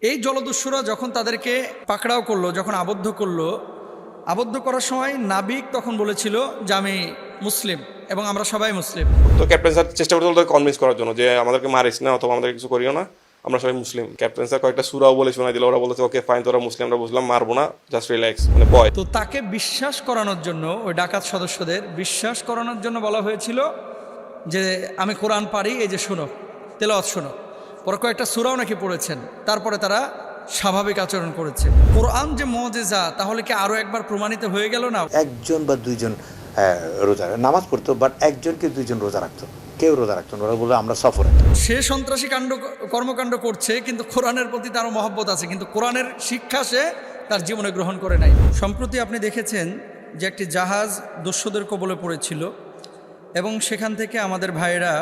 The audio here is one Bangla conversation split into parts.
এই জলদস্যুরা যখন তাদেরকে পাকড়াও করলো, যখন আবদ্ধ করলো, আবদ্ধ করার সময় নাবিক তখন বলেছিল যে আমি মুসলিম এবং আমরা সবাই মুসলিম। তো ক্যাপ্টেন স্যার চেষ্টা করতে ওদের কনভিন্স করার জন্য যে আমাদেরকে মারিস না অথবা আমাদের কিছু করিও না, আমরা সবাই মুসলিম। ক্যাপ্টেন স্যার কয়েকটা সূরাও বলে শোনাই দিল। ওরা বলেছে ওকে ফাইন, তোরা মুসলিম, আমরা বুঝলাম, মারবো না, জাস্ট রিল্যাক্স, মানে ভয়। তো তাকে বিশ্বাস করানোর জন্য, ওই ডাকাত সদস্যদের বিশ্বাস করানোর জন্য বলা হয়েছিল যে আমি কোরআন পারি, এই যে শোনো, তেলাওয়াত শোনো। পরে কয়েকটা সূরাও নাকি পড়েছেন, তারপরে তারা স্বাভাবিক আচরণ করেছে। কোরআন যে মুজিজা, তাহলে কি আরো একবার প্রমাণিত হয়ে গেল না? একজন বা দুইজন রোজা নামাজ পড়তো, বাট একজনকে দুইজন রোজা রাখতো, কেউ রোজা রাখতো না। ওরা বললো আমরা সফরে। সে সন্ত্রাসী কর্মকাণ্ড করছে, কিন্তু কোরআনের প্রতি তারও মহব্বত আছে, কিন্তু কোরআনের শিক্ষা সে তার জীবনে গ্রহণ করে নাই। সম্প্রতি আপনি দেখেছেন যে একটি জাহাজ দস্যুদের কবলে পড়েছিল এবং সেখান থেকে আমাদের ভাইয়েরা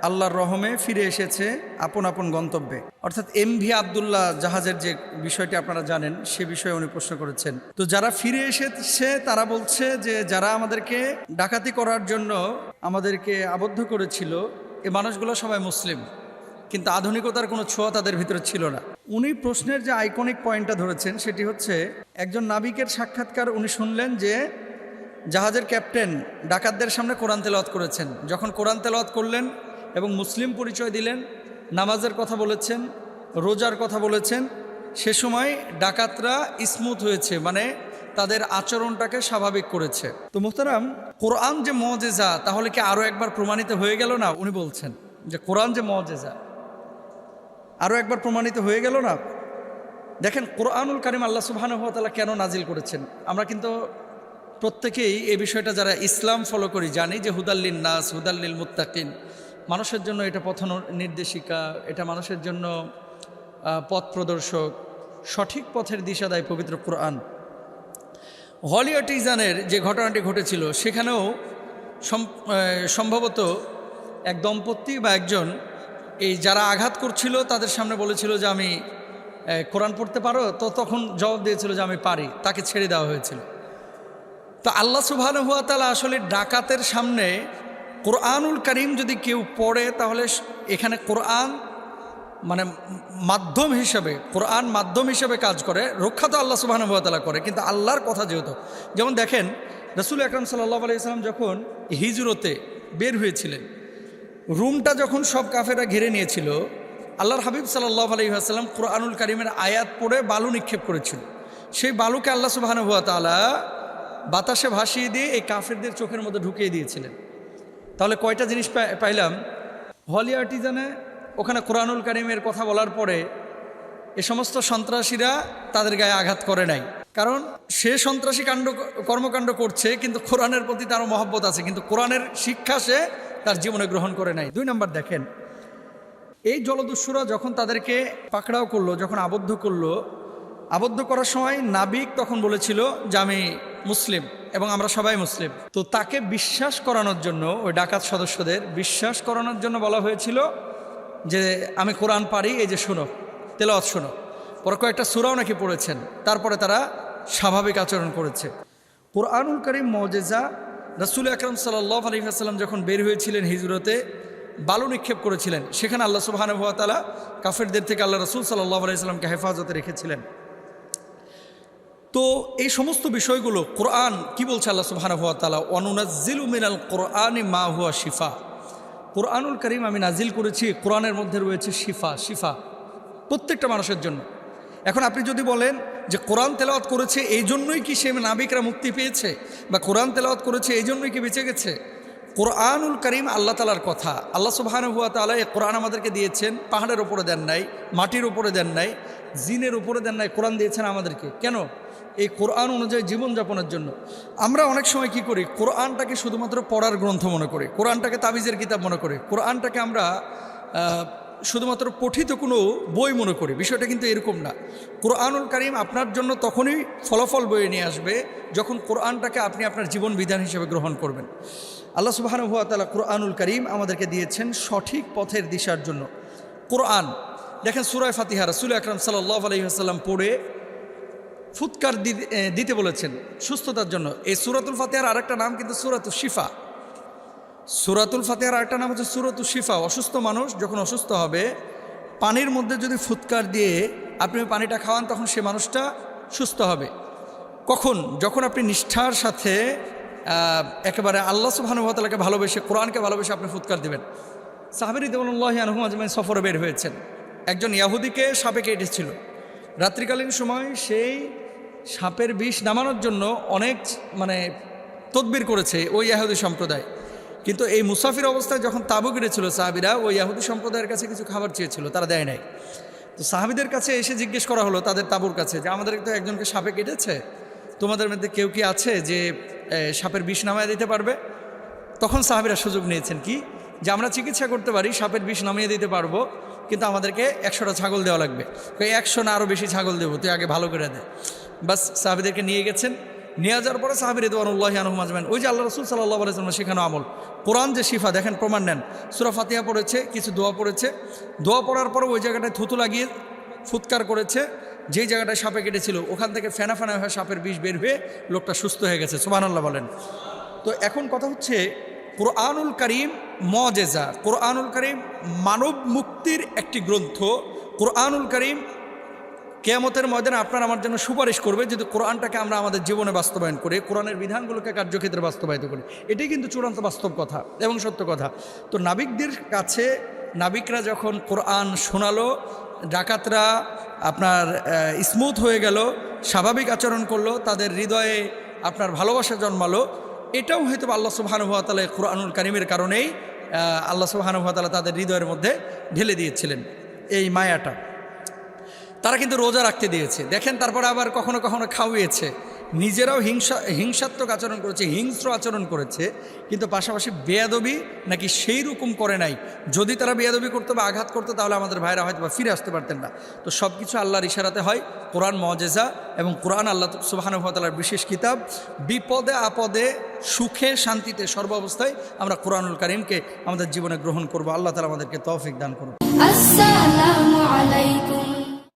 আল্লাহর রহমে ফিরে এসেছে আপন আপন গন্তব্যে। অর্থাৎ এমভি আবদুল্লাহ জাহাজের যে বিষয়টি আপনারা জানেন, সে বিষয়ে উনি প্রশ্ন করেছেন। তো যারা ফিরে এসেছে তারা বলছে যে যারা আমাদেরকে ডাকাতি করার জন্য আমাদেরকে আবদ্ধ করেছিল, এই মানুষগুলো সবাই মুসলিম, কিন্তু আধুনিকতার কোনো ছোঁয়া তাদের ভিতরে ছিল না। উনি প্রশ্নের যে আইকনিক পয়েন্টটা ধরেছেন সেটি হচ্ছে, একজন নাবিকের সাক্ষাৎকার উনি শুনলেন যে জাহাজের ক্যাপ্টেন ডাকাতদের সামনে কোরআন তেলাওয়াত করেছেন। যখন কোরআন তেলাওয়াত করলেন এবং মুসলিম পরিচয় দিলেন, নামাজের কথা বলেছেন, রোজার কথা বলেছেন, সে সময় ডাকাতরা স্মুথ হয়েছে, মানে তাদের আচরণটাকে স্বাভাবিক করেছে। তো মুহতারাম, কোরআন যে মুজিজা, তাহলে কি আরও একবার প্রমাণিত হয়ে গেল না? উনি বলছেন যে কোরআন যে মুজিজা, আরও একবার প্রমাণিত হয়ে গেল না? দেখেন, কোরআনুল কারীম আল্লাহ সুবহানাহু ওয়া তাআলা কেন নাজিল করেছেন? আমরা কিন্তু প্রত্যেকেই এই বিষয়টা যারা ইসলাম ফলো করি জানি যে হুদাল্লিন নাস, হুদাল্লিল মুত্তাকিন, মানুষের জন্য এটা পথ নির্দেশিকা, এটা মানুষের জন্য পথ প্রদর্শক, সঠিক পথের দিশা দেয় পবিত্র কোরআন। হলি আর্টিজানের যে ঘটনাটি ঘটেছিল, সেখানেও সম্ভবত এক দম্পতি বা একজন, এই যারা আঘাত করছিল তাদের সামনে বলেছিল যে আমি কোরআন পড়তে পারো, তো তখন জবাব দিয়েছিল যে আমি পারি, তাকে ছেড়ে দেওয়া হয়েছিল। তো আল্লাহ সুবহানাহু ওয়া তাআলা আসলে ডাকাতের সামনে কোরআনুল কারীম যদি কেউ পড়ে, তাহলে এখানে কোরআন মানে মাধ্যম হিসেবে, কোরআন মাধ্যম হিসেবে কাজ করে। রক্ষা তো আল্লাহ সুবহানাহু ওয়া তাআলা করে, কিন্তু আল্লাহর কথা যেহেতু, যেমন দেখেন রাসূল আকরাম সাল্লাল্লাহু আলাইহি ওয়াসাল্লাম যখন হিজরতে বের হয়েছিলেন, রুমটা যখন সব কাফেররা ঘিরে নিয়েছিল, আল্লাহর হাবিব সাল্লাল্লাহু আলাইহি ওয়াসাল্লাম কোরআনুল কারীমের আয়াত পড়ে বালু নিক্ষেপ করেছিল। সেই বালুকে আল্লাহ সুবহানাহু ওয়া তাআলা বাতাসে ভাসিয়ে দিয়ে এই কাফেরদের চোখের মধ্যে ঢুকিয়ে দিয়েছিলেন। তাহলে কয়টা জিনিস পাইলাম? হলি আর্টিজানে ওখানে কোরআনুল কারীমের কথা বলার পরে এ সমস্ত সন্ত্রাসীরা তাদের গায়ে আঘাত করে নাই, কারণ সে সন্ত্রাসী কর্মকাণ্ড করছে, কিন্তু কোরআনের প্রতি তারও মহব্বত আছে, কিন্তু কোরআনের শিক্ষা সে তার জীবনে গ্রহণ করে নাই। 2 নম্বর, দেখেন, এই জলদস্যুরা যখন তাদেরকে পাকড়াও করলো, যখন আবদ্ধ করলো, আবদ্ধ করার সময় নাবিক তখন বলেছিল যে আমি মুসলিম এবং আমরা সবাই মুসলিম। তো তাকে বিশ্বাস করানোর জন্য, ওই ডাকাত সদস্যদের বিশ্বাস করানোর জন্য বলা হয়েছিল যে আমি কোরআন পারি, এই যে শোনো, তেলাওয়াত শোনো। পরে কয়েকটা সূরাও নাকি পড়েছেন, তারপরে তারা স্বাভাবিক আচরণ করেছে। কোরআনুল কারীম মুজিজা। রাসূল আকরাম সাল্লাল্লাহু আলাইহি ওয়াসাল্লাম যখন বের হয়েছিলেন হিজরতে, বালু নিক্ষেপ করেছিলেন, সেখানে আল্লাহ সুবহানাহু ওয়া তাআলা কাফেরদের থেকে আল্লাহ রাসূল সাল্লাল্লাহু আলাইহি ওয়াসাল্লামকে হেফাজতে রেখেছিলেন। তো এই সমস্ত বিষয়গুলো কোরআন কি বলছে আল্লাহ সুবহানাহু ওয়া তাআলা, ওয়ানুনাজ্জিলু মিনাল কোরআনি মা হুয়া শিফা। কোরআনুল কারীম আমি নাজিল করেছি, কোরআনের মধ্যে রয়েছে শিফা, শিফা প্রত্যেকটা মানুষের জন্য। এখন আপনি যদি বলেন যে কোরআন তেলাওয়াত করেছে এই জন্যই কি সে নাবিকরা মুক্তি পেয়েছে, বা কোরআন তেলাওয়াত করেছে এই জন্যই কি বেঁচে গেছে? কোরআনুল কারীম আল্লাহ তাআলার কথা। আল্লাহ সুবহানাহু ওয়া তাআলা এই কোরআন আমাদেরকে দিয়েছেন, পাহাড়ের উপরে দেন নাই, মাটির উপরে দেন নাই, জিনের উপরে দেন নাই, কোরআন দিয়েছেন আমাদেরকে। কেন? এই কোরআন অনুযায়ী জীবনযাপনের জন্য। আমরা অনেক সময় কি করি, কোরআনটাকে শুধুমাত্র পড়ার গ্রন্থ মনে করি, কোরআনটাকে তাবিজের কিতাব মনে করি, কোরআনটাকে আমরা শুধুমাত্র পঠিত কোনো বই মনে করি। বিষয়টা কিন্তু এরকম না। কোরআনুল কারীম আপনার জন্য তখনই ফলাফল বয়ে নিয়ে আসবে যখন কোরআনটাকে আপনি আপনার জীবন বিধান হিসেবে গ্রহণ করবেন। আল্লাহ সুবহানাহু ওয়া তাআলা কোরআনুল কারীম আমাদেরকে দিয়েছেন সঠিক পথের দিশার জন্য। কোরআন দেখেন, সূরা ফাতিহা রাসূল আকরাম সাল্লাল্লাহু আলাইহি ওয়াসাল্লাম পড়ে ফুৎকার দিতে বলেছেন সুস্থতার জন্য। এই সূরাতুল ফাতিহার আরেকটা নাম কিন্তু সূরাতুশ শিফা। সূরাতুল ফাতিহার আরেকটা নাম হচ্ছে সূরাতুশ শিফা। অসুস্থ মানুষ যখন অসুস্থ হবে, পানির মধ্যে যদি ফুৎকার দিয়ে আপনি ওই পানিটা খাওয়ান, তখন সে মানুষটা সুস্থ হবে। কখন? যখন আপনি নিষ্ঠার সাথে একেবারে আল্লাহ সুবহানাহু ওয়া তাআলাকে ভালোবেসে, কোরআনকে ভালোবেসে আপনি ফুৎকার দিবেন। সাহাবী রাদিয়াল্লাহু আনহুম আজমাইন সফরে বের হয়েছেন, একজন ইয়াহুদিকে সাপে কেটেছিল। রাত্রিকালীন সময় সেই সাপের বিষ নামানোর জন্য অনেক তদবির করেছে ওই ইয়াহুদি সম্প্রদায়। কিন্তু এই মুসাফির অবস্থায় যখন তাঁবু গেড়েছিল সাহাবীরা, ওই ইয়াহুদি সম্প্রদায়ের কাছে কিছু খাবার চেয়েছিল, তারা দেয় নাই। তো সাহাবীদের কাছে এসে জিজ্ঞেস করা হলো তাদের তাঁবুর কাছে যে আমাদের তো একজনকে সাপে কেটেছে, তোমাদের মধ্যে কেউ কি আছে যে সাপের বিষ নামায় দিতে পারবে? তখন সাহাবীরা সুযোগ নিয়েছেন কি, যে আমরা চিকিৎসা করতে পারি, সাপের বিষ নামিয়ে দিতে পারবো, কিন্তু আমাদেরকে 100টা ছাগল দেওয়া লাগবে। 100 না আরও বেশি ছাগল দেবো, তুই আগে ভালো করে দে। বাস সাহাবীদেরকে নিয়ে গেছেন। নিয়ে যাওয়ার পরে সাহাবী রিদওয়ানুল্লাহি আনহুম আজমাইন, ওই যে আল্লাহ রাসূল সাল্লাল্লাহু আলাইহি ওয়াসাল্লাম শেখানো আমল, কোরআন যে শিফা, দেখেন প্রমাণ নেন। সূরা ফাতিহা পড়েছে, কিছু দোয়া পড়েছে, দোয়া পড়ার পরে ওই জায়গাটায় থুতু লাগিয়ে ফুৎকার করেছে, যেই জায়গাটায় সাপে কেটেছিল ওখান থেকে ফেনা ফেনা হয়ে সাপের বিষ বের হয়ে লোকটা সুস্থ হয়ে গেছে। সুবহানাল্লাহ বলেন। তো এখন কথা হচ্ছে, কোরআনুল কারীম মুআজিজা, কোরআনুল কারীম মানব মুক্তির একটি গ্রন্থ। কোরআনুল কারীম কিয়ামতের ময়দানে আপনার আমার জন্য সুপারিশ করবে যদি কোরআনটাকে আমরা আমাদের জীবনে বাস্তবায়ন করি, কোরআনের বিধানগুলোকে কার্যক্ষেত্রে বাস্তবায়িত করি। এটাই কিন্তু চূড়ান্ত বাস্তব কথা এবং সত্য কথা। তো নাবিকদের কাছে, নাবিকরা যখন কোরআন শোনালো, ডাকাতরা আপনার স্মুথ হয়ে গেল, স্বাভাবিক আচরণ করলো, তাদের হৃদয়ে আপনার ভালোবাসা জন্মালো। এটাও হয়তো আল্লাহ সুবহানাহু ওয়া তাআলা কোরআনুল কারীমের কারণেই আল্লাহ সুবহানাহু ওয়া তাআলা তাদের হৃদয়ের মধ্যে ঢেলে দিয়েছিলেন এই মায়াটা। তারা কিন্তু রোজা রাখতে দিয়েছে, দেখেন। তারপরে আবার কখনো কখনো খাওয়িয়েছে, নিজেরাও হিংসাত্মক আচরণ করেছে, হিংস্র আচরণ করেছে, কিন্তু পাশাপাশি বেয়াদবি নাকি সেই রকম করে নাই। যদি তারা বেয়াদবি করতো বা আঘাত করতো তাহলে আমাদের ভাইরা হয়তো বা ফিরে আসতে পারতেন না। তো সব কিছু আল্লাহর ইশারাতে হয়। কোরআন মুআজিজা এবং কোরআন আল্লাহ সুবহানাহু ওয়া তাআলার বিশেষ কিতাব। বিপদে আপদে, সুখে শান্তিতে, সর্বাবস্থায় আমরা কোরআনুল কারীমকে আমাদের জীবনে গ্রহণ করব। আল্লাহ তাআলা আমাদেরকে তৌফিক দান করুন। আসসালামু আলাইকুম।